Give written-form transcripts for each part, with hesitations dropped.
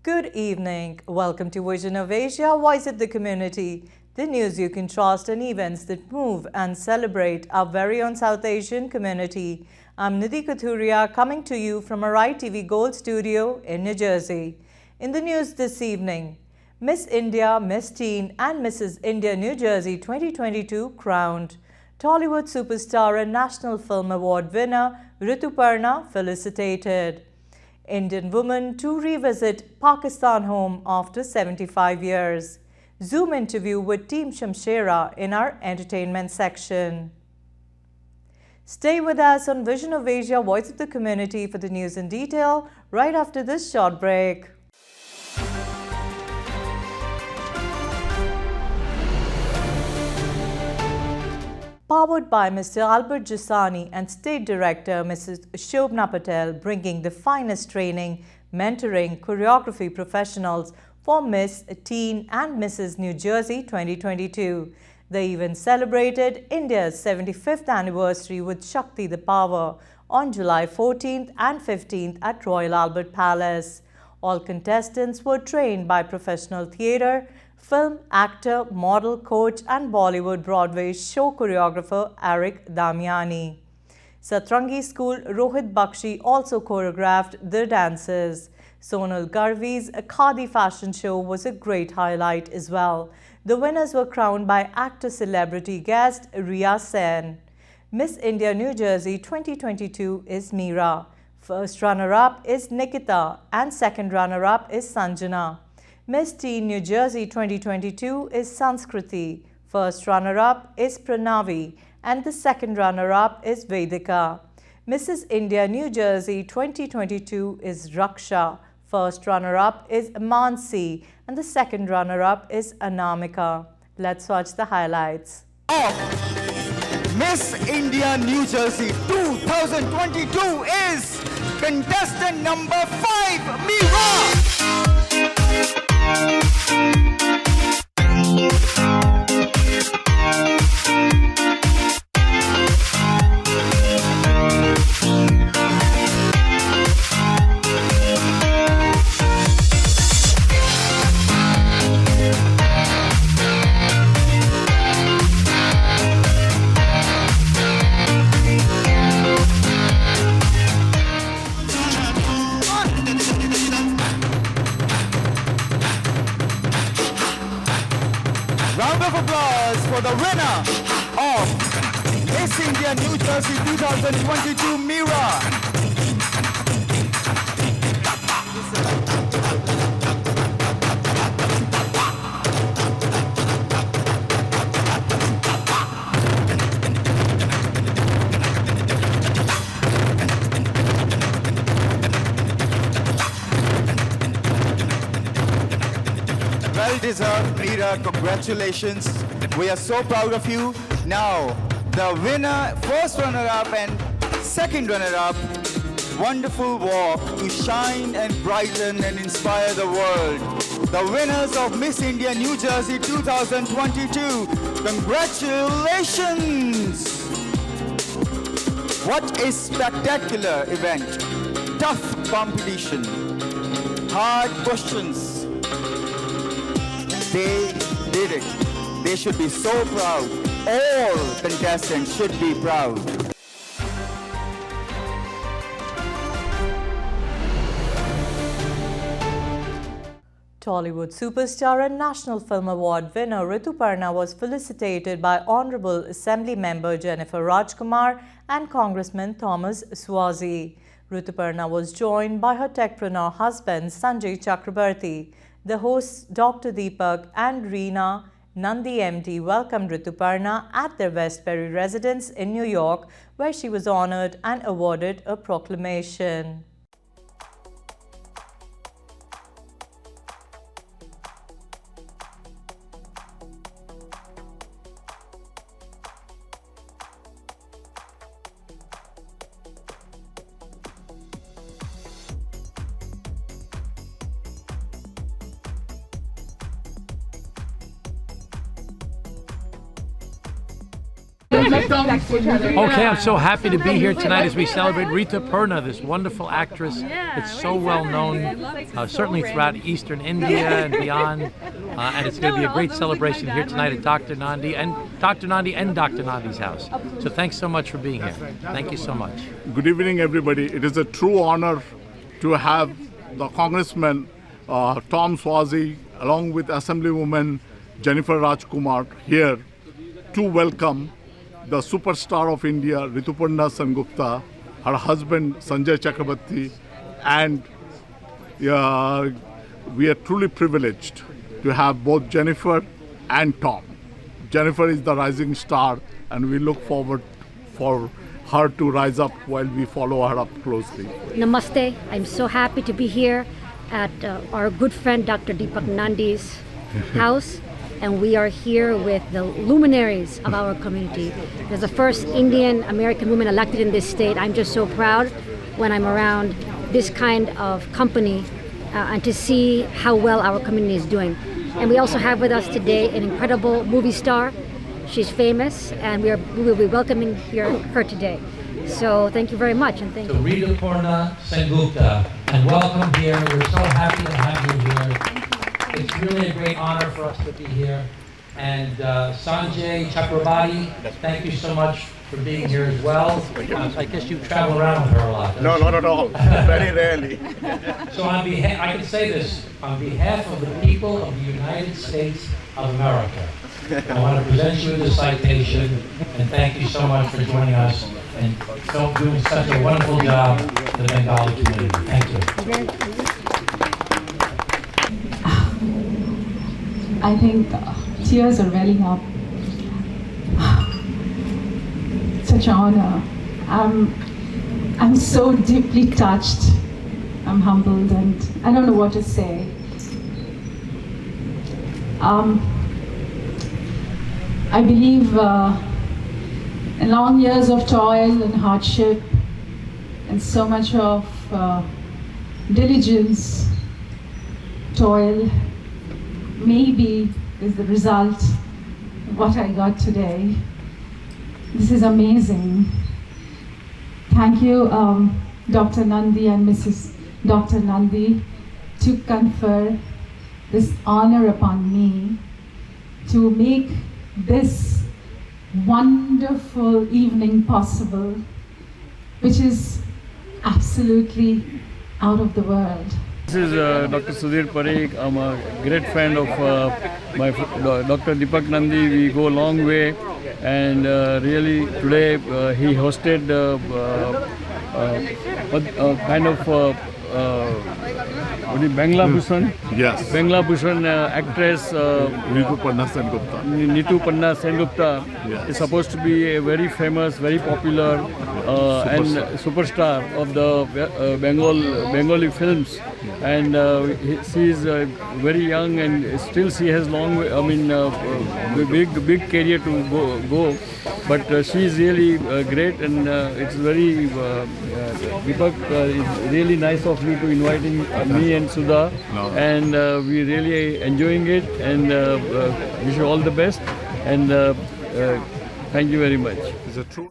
Good evening. Welcome to Vision of Asia, Voice of the Community, the news you can trust and events that move and celebrate our very own South Asian community. I'm Nidhi Kathuria coming to you from our ITV Gold studio in New Jersey. In the news this evening, Miss India, Miss Teen and Mrs. India New Jersey 2022 crowned. Tollywood superstar and National Film Award winner Rituparna felicitated. Indian woman to revisit Pakistan home after 75 years. Zoom interview with Team Shamshera in our entertainment section. Stay with us on Vision of Asia, Voice of the Community for the news in detail right after this short break. Powered by Mr. Albert Jasani and State Director Mrs. Shobna Patel, bringing the finest training, mentoring, choreography professionals for Miss Teen and Mrs. New Jersey 2022. The event celebrated India's 75th anniversary with Shakti the Power on July 14th and 15th at Royal Albert Palace. All contestants were trained by professional theatre, film, actor, model, coach and Bollywood Broadway show choreographer Eric Damiani. Satrangi school Rohit Bakshi also choreographed the dances. Sonal Garvi's Khadi fashion show was a great highlight as well. The winners were crowned by actor-celebrity guest Riya Sen. Miss India New Jersey 2022 is Meera. First runner-up is Nikita and second runner-up is Sanjana. Miss Teen New Jersey 2022 is Sanskriti. First runner-up is Pranavi and the second runner-up is Vedika. Mrs. India New Jersey 2022 is Raksha. First runner-up is Mansi and the second runner-up is Anamika. Let's watch the highlights. Miss India New Jersey 2022 is contestant number 5, Meera. Round of applause for the winner of Miss India New Jersey 2022, Meera. Well deserved, Meera. Congratulations. We are so proud of you. Now, the winner, first runner-up and second runner-up, wonderful walk to shine and brighten and inspire the world. The winners of Miss India New Jersey 2022. Congratulations. What a spectacular event. Tough competition. Hard questions. They did it. They should be so proud. All contestants should be proud. Tollywood superstar and National Film Award winner Rituparna was felicitated by Honorable Assembly Member Jennifer Rajkumar and Congressman Thomas Swazi. Rituparna was joined by her techpreneur husband Sanjay Chakrabarti. The hosts Dr. Deepak and Reena Nandi MD welcomed Rituparna at their Westbury residence in New York, where she was honored and awarded a proclamation. Okay, I'm so happy to be here tonight as we celebrate Rituparna, this wonderful actress that's so well known, certainly throughout Eastern India and beyond. And it's going to be a great celebration here tonight at Dr. Nandi and Dr. Nandi's house. So thanks so much for being here. Thank you so much. Good evening, everybody. It is a true honor to have the Congressman Tom Swazi along with Assemblywoman Jennifer Rajkumar here to welcome the superstar of India, Rituparna Sengupta, her husband Sanjay Chakrabarti, and we are truly privileged to have both Jennifer and Tom. Jennifer is the rising star, and we look forward for her to rise up while we follow her up closely. Namaste. I'm so happy to be here at our good friend Dr. Deepak Nandi's house, and we are here with the luminaries of our community. There's the first Indian American woman elected in this state. I'm just so proud when I'm around this kind of company and to see how well our community is doing. And we also have with us today an incredible movie star. She's famous, and we will be welcoming her today. So thank you very much, and thank you. Rituparna Sengupta, and welcome here. We're so happy to have you here. It's really a great honor for us to be here. And Sanjay Chakrabarti, thank you so much for being here as well. I guess you travel around with her a lot. No, not at all. Very rarely. So on behalf, I can say this, on behalf of the people of the United States of America, I want to present you with this citation, and thank you so much for joining us and doing such a wonderful job for the Bengali community. Thank you. I think tears are welling up. Such an honor. I'm so deeply touched. I'm humbled, and I don't know what to say. I believe in long years of toil and hardship and so much of diligence, toil, maybe is the result of what I got today. This is amazing. Thank you, Dr. Nandi and Mrs. Dr. Nandi, to confer this honor upon me to make this wonderful evening possible, which is absolutely out of the world. This is Dr. Sudhir Parikh. I'm a great friend of Dr. Deepak Nandi. We go a long way, and really today he hosted kind of Bangla Bhushan. Yes. Bangla Bhushan actress Rituparna Sengupta. Rituparna Sengupta is supposed to be a very famous, very popular and superstar of the Bengali films. And she is very young, and still she has long, big career to go. But she is really great, and it's very Deepak, it's really nice of you to inviting me and Sudha, and we really enjoying it, and wish you all the best, and thank you very much. Is it true?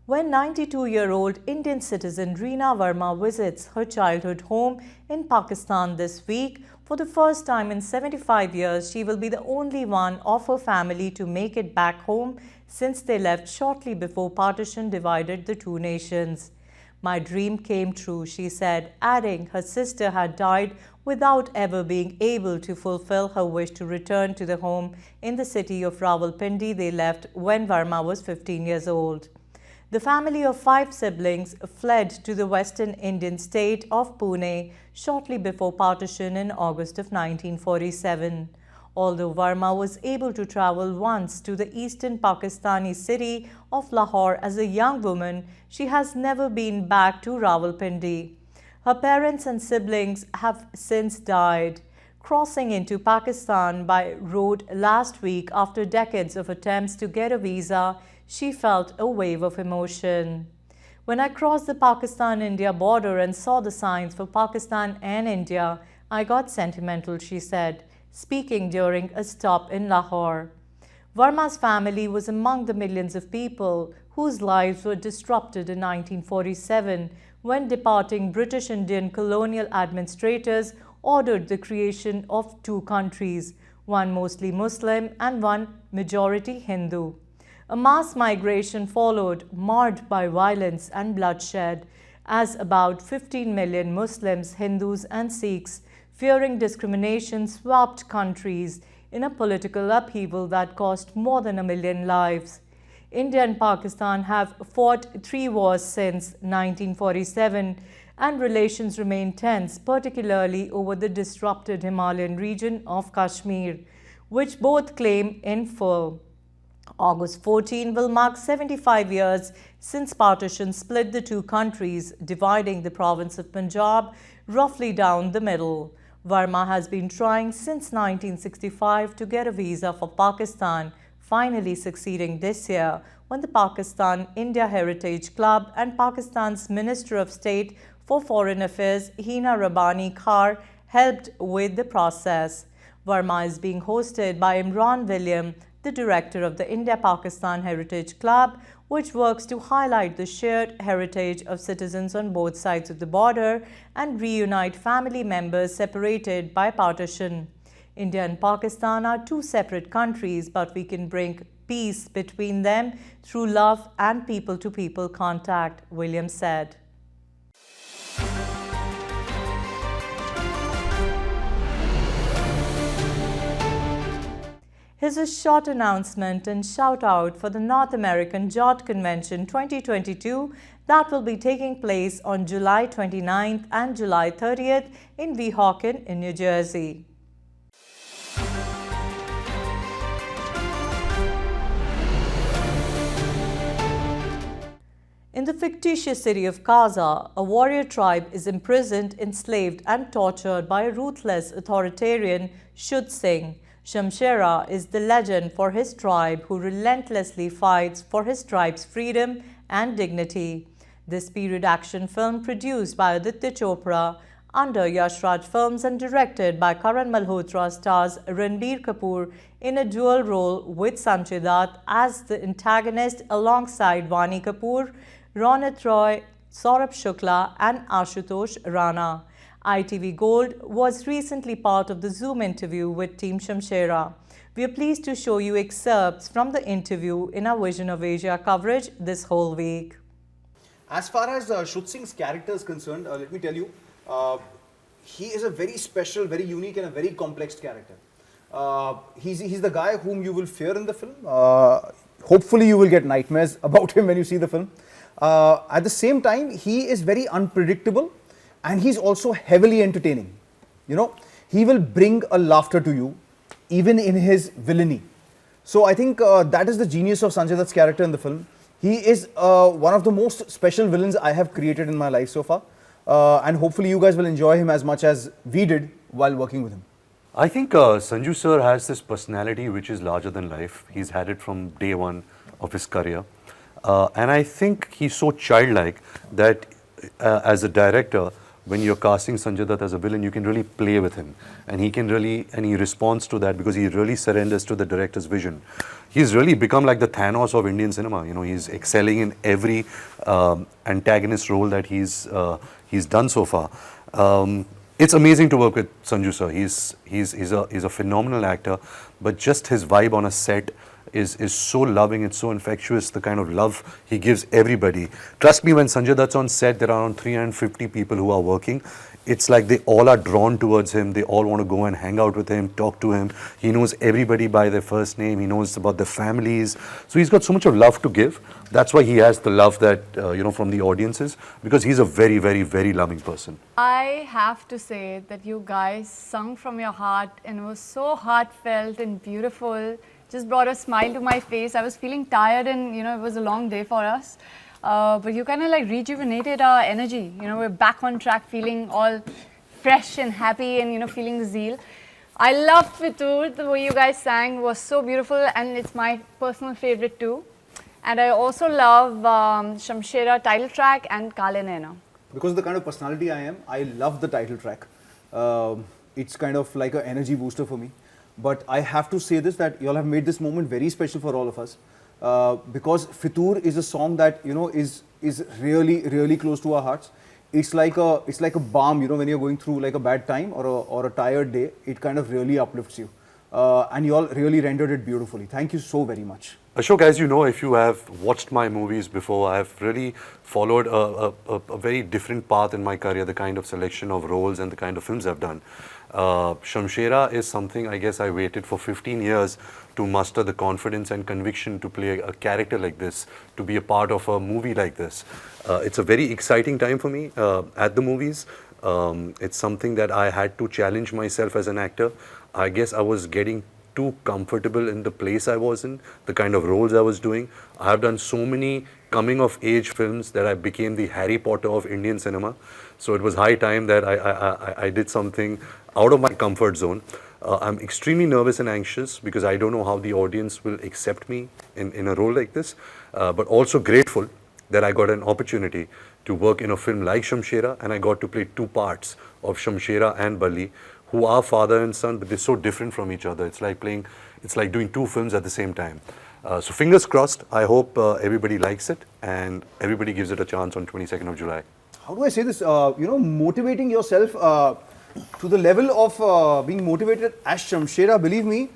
When 92-year-old Indian citizen Reena Verma visits her childhood home in Pakistan this week, for the first time in 75 years, she will be the only one of her family to make it back home since they left shortly before partition divided the two nations. "My dream came true," she said, adding her sister had died without ever being able to fulfill her wish to return to the home in the city of Rawalpindi they left when Verma was 15 years old. The family of 5 siblings fled to the western Indian state of Pune shortly before partition in August of 1947. Although Verma was able to travel once to the eastern Pakistani city of Lahore as a young woman, she has never been back to Rawalpindi. Her parents and siblings have since died. Crossing into Pakistan by road last week after decades of attempts to get a visa, she felt a wave of emotion. When I crossed the Pakistan-India border and saw the signs for Pakistan and India, I got sentimental, she said, speaking during a stop in Lahore. Verma's family was among the millions of people whose lives were disrupted in 1947 when departing British Indian colonial administrators ordered the creation of 2 countries, one mostly Muslim and one majority Hindu. A mass migration followed, marred by violence and bloodshed, as about 15 million Muslims, Hindus and Sikhs, fearing discrimination, swapped countries in a political upheaval that cost more than 1 million lives. India and Pakistan have fought 3 wars since 1947, and relations remain tense, particularly over the disrupted Himalayan region of Kashmir, which both claim in full. August 14 will mark 75 years since partition split the 2 countries, dividing the province of Punjab roughly down the middle. Verma has been trying since 1965 to get a visa for Pakistan, finally succeeding this year when the Pakistan India Heritage Club and Pakistan's Minister of State for Foreign Affairs Hina Rabbani Khar helped with the process. Verma is being hosted by Imran William, the director of the India-Pakistan Heritage Club, which works to highlight the shared heritage of citizens on both sides of the border and reunite family members separated by partition. India and Pakistan are 2 separate countries, but we can bring peace between them through love and people-to-people contact, Williams said. Here's a short announcement and shout out for the North American Jot Convention 2022 that will be taking place on July 29th and July 30th in Weehawken in New Jersey. In the fictitious city of Kaza, a warrior tribe is imprisoned, enslaved and tortured by a ruthless authoritarian Shudd Singh. Shamshera is the legend for his tribe who relentlessly fights for his tribe's freedom and dignity. This period action film produced by Aditya Chopra under Yash Raj Films and directed by Karan Malhotra stars Ranbir Kapoor in a dual role with Sanjay Dutt as the antagonist alongside Vani Kapoor, Ronit Roy, Saurabh Shukla and Ashutosh Rana. ITV Gold was recently part of the Zoom interview with Team Shamshera. We are pleased to show you excerpts from the interview in our Vision of Asia coverage this whole week. As far as Shudd Singh's character is concerned, let me tell you, he is a very special, very unique and a very complex character. He's the guy whom you will fear in the film. Hopefully you will get nightmares about him when you see the film. At the same time, he is very unpredictable. And he's also heavily entertaining. You know, he will bring a laughter to you, even in his villainy. So I think that is the genius of Sanjay Dutt's character in the film. He is one of the most special villains I have created in my life so far. And hopefully you guys will enjoy him as much as we did while working with him. I think Sanju sir has this personality which is larger than life. He's had it from day one of his career. And I think he's so childlike that as a director, when you're casting Sanjay Dutt as a villain, you can really play with him. And he responds to that because he really surrenders to the director's vision. He's really become like the Thanos of Indian cinema. You know, he's excelling in every antagonist role that he's done so far. It's amazing to work with Sanju sir. He's a phenomenal actor, but just his vibe on a set is so loving, it's so infectious, the kind of love he gives everybody. Trust me, when Sanjay Dutt's on set, there are around 350 people who are working. It's like they all are drawn towards him. They all want to go and hang out with him, talk to him. He knows everybody by their first name. He knows about their families. So he's got so much of love to give. That's why he has the love that, from the audiences, because he's a very, very, very loving person. I have to say that you guys sung from your heart and it was so heartfelt and beautiful. Just brought a smile to my face. I was feeling tired and, it was a long day for us. But you kind of like rejuvenated our energy. We're back on track, feeling all fresh and happy and, feeling the zeal. I loved Fitur. The way you guys sang was so beautiful and it's my personal favorite too. And I also love Shamshera title track and Kale Naina. Because of the kind of personality I am, I love the title track. It's kind of like an energy booster for me. But I have to say this, that you all have made this moment very special for all of us. Because Fitur is a song that is really, really close to our hearts. It's like a balm, when you're going through like a bad time or a tired day. It kind of really uplifts you, and you all really rendered it beautifully. Thank you so very much. Ashok, as you know, if you have watched my movies before, I have really followed a very different path in my career, the kind of selection of roles and the kind of films I've done. Shamshera is something I guess I waited for 15 years to muster the confidence and conviction to play a character like this, to be a part of a movie like this. It's a very exciting time for me at the movies. It's something that I had to challenge myself as an actor. I guess I was getting too comfortable in the place I was in, the kind of roles I was doing. I have done so many coming of age films that I became the Harry Potter of Indian cinema. So it was high time that I did something out of my comfort zone. I'm extremely nervous and anxious because I don't know how the audience will accept me in a role like this, but also grateful that I got an opportunity to work in a film like Shamshera, and I got to play two parts of Shamshera and Balli, who are father and son, but they're so different from each other. It's like doing two films at the same time. So fingers crossed. I hope everybody likes it and everybody gives it a chance on 22nd of July. How do I say this? Motivating yourself to the level of being motivated as Shamshera, believe me,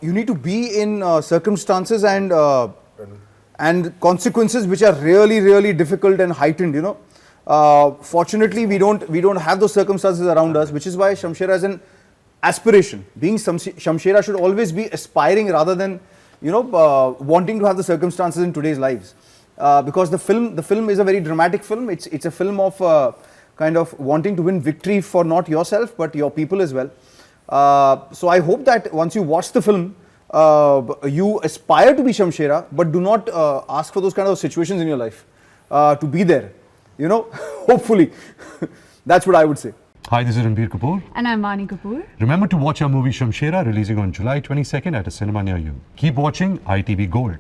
you need to be in circumstances and consequences which are really, really difficult and heightened, Fortunately, we don't have those circumstances around us, which is why Shamshera is an aspiration. Being Shamshera should always be aspiring rather than, wanting to have the circumstances in today's lives. Because the film is a very dramatic film. It's a film of kind of wanting to win victory for not yourself but your people as well. So I hope that once you watch the film, you aspire to be Shamshera, but do not ask for those kind of situations in your life to be there. Hopefully. That's what I would say. Hi, this is Ranbir Kapoor. And I'm Vani Kapoor. Remember to watch our movie Shamshera, releasing on July 22nd at a cinema near you. Keep watching ITV Gold.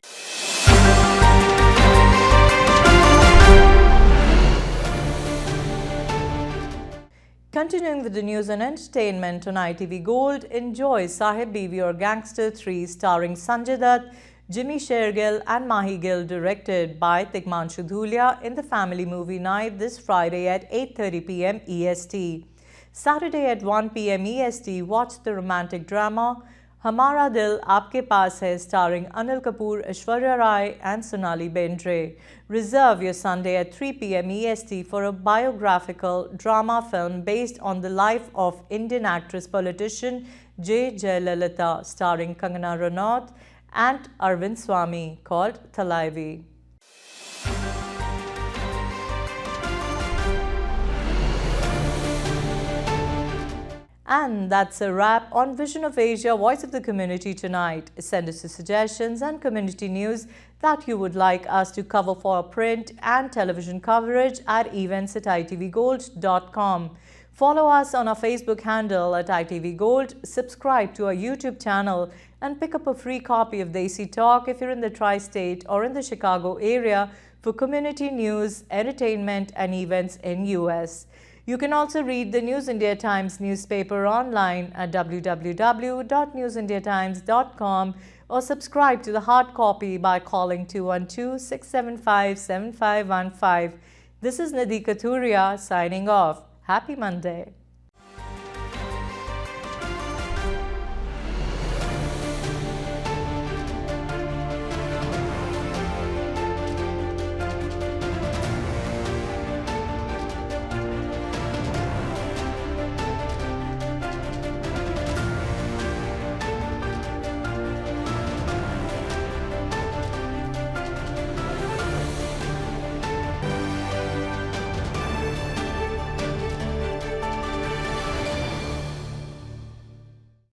Continuing with the news and entertainment on ITV Gold, enjoy Sahib Biwi Aur Gangster 3 starring Sanjay Dutt, Jimmy Shergill and Mahi Gill, directed by Tikmanshu Dhulia, in the family movie night this Friday at 8:30 p.m. EST. Saturday at 1 p.m. EST, watch the romantic drama Hamara Dil Aapke Paas Hai, starring Anil Kapoor, Aishwarya Rai and Sonali Bendre. Reserve your Sunday at 3 p.m. EST for a biographical drama film based on the life of Indian actress politician J. Jayalalitha, starring Kangana Ranaut and Arvind Swamy, called Thalaivi. And that's a wrap on Vision of Asia, Voice of the Community tonight. Send us your suggestions and community news that you would like us to cover for our print and television coverage at events@itvgold.com. Follow us on our Facebook handle at ITV Gold, subscribe to our YouTube channel, and pick up a free copy of Desi Talk if you're in the Tri-State or in the Chicago area for community news, entertainment, and events in US. You can also read the News India Times newspaper online at www.newsindiatimes.com or subscribe to the hard copy by calling 212-675-7515. This is Nadi Kathuria signing off. Happy Monday.